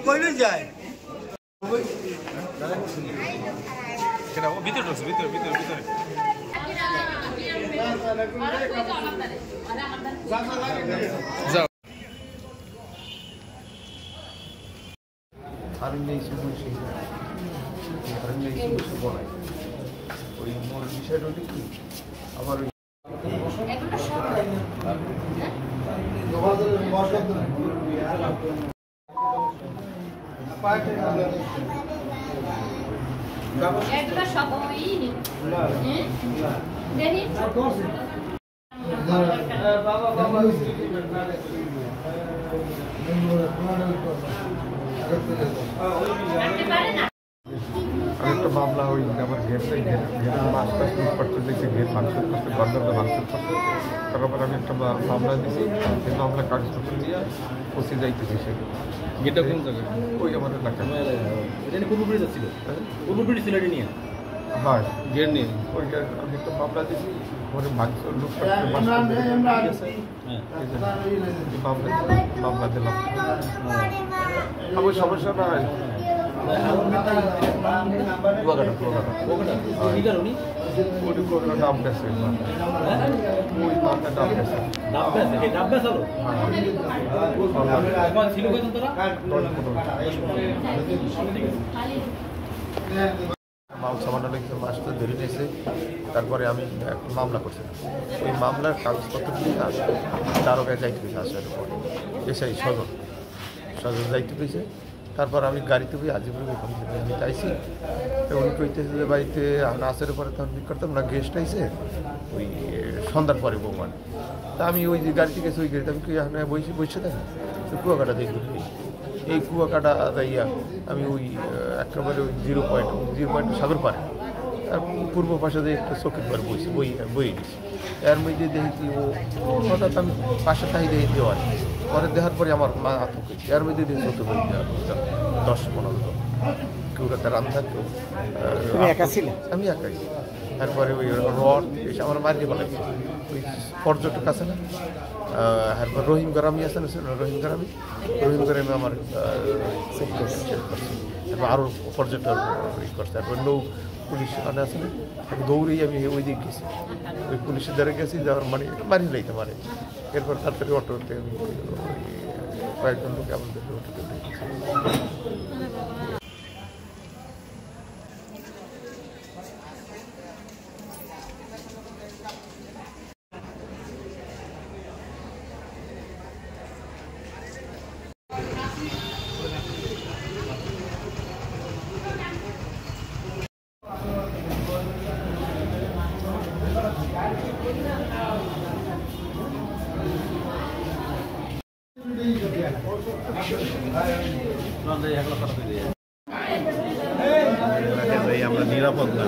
কইলে যায় ভিতরে ঢুকছে ভিতরে ভিতরে ভিতরে যাও আরণ্যে সেই আরণ্যে বলাই ওই মূল বিষয়টা হচ্ছে কি আবার ওই আরেকটা মামলা ওই আমার ঘেরের মাস্টার করতে দেখছি ঘের ভাঙচুর করতে গন্ডারটা ভাঙচুর করতে তারপর আমি একটা মামলা দিয়েছি সেই মামলা কাগজপত্র দিয়ে পৌঁছে যাইতেছি সে গেটটা কোন জায়গায় ওই আমার এলাকা এটা পূর্বপুরি যাচ্ছিল পূর্বপুরি ছিল এটা নিয়ে হয় গেট নিয়ে ওইটা আমি একটা মামলা দিয়েছি ওখানে ভাঙচুর লোক মামলা দিলাম আমার সমস্যা নাই নাম গেছে ওই মামলা নাম গেছে মাল সামান্য কিছু মাস তো ধরে নিয়েছে তারপরে আমি একটা মামলা করছিলাম ওই মামলার কাগজপত্র নিয়ে আসবে দারোগায় যাইতে পেয়েছে আসার পরে এসে সজন যাইতে পেয়েছে তারপর আমি গাড়িতে বই আজিপুর আমি চাইছি উনি কইতেছে যে বাড়িতে না আসার পরে তখন কি করতাম না গেস্ট আইসে ওই সন্ধ্যার পরে বৌমান তা আমি ওই যে গাড়িতে গেছি ওই গাড়িতে আমি কি এখানে বসে থাকি কুয়াকাটা দেখি এই কুয়াকাটা যাইয়া আমি ওই একেবারে ওই জিরো পয়েন্ট সাগর পারে আর পূর্ব পাশে দিয়ে একটা চোখের পরে বই গেছি এর মধ্যে দেখি ও হঠাৎ আমি পাশে তাই দেখি দেওয়ার পরে দেখার পরে আমার মা আতঙ্ক হয়েছে এর মধ্যে দিয়ে চোখে বই 10-15 জন কেউ রাতে রান্না কেউ আমি একাই তারপরে ওই রড এসে আমার মারিয়ে বলাই ওই পর্যটক আছে না তারপর রহিম গ্রামী আছে না রহিম গ্রামে আমার চেক করছে তারপর আরও পর্যটক করছে তারপর নৌ পুলিশ ওখানে আছে না দৌড়েই আমি ওই দিকে গেছি ওই পুলিশের দ্বারা গেছি যাওয়ার মানে মারিয়ে লাইতে পারে এরপর তাড়াতাড়ি অটোতে আমি কয়েকজন লোক আমাদের অটোতে আমরা নিরাপদ না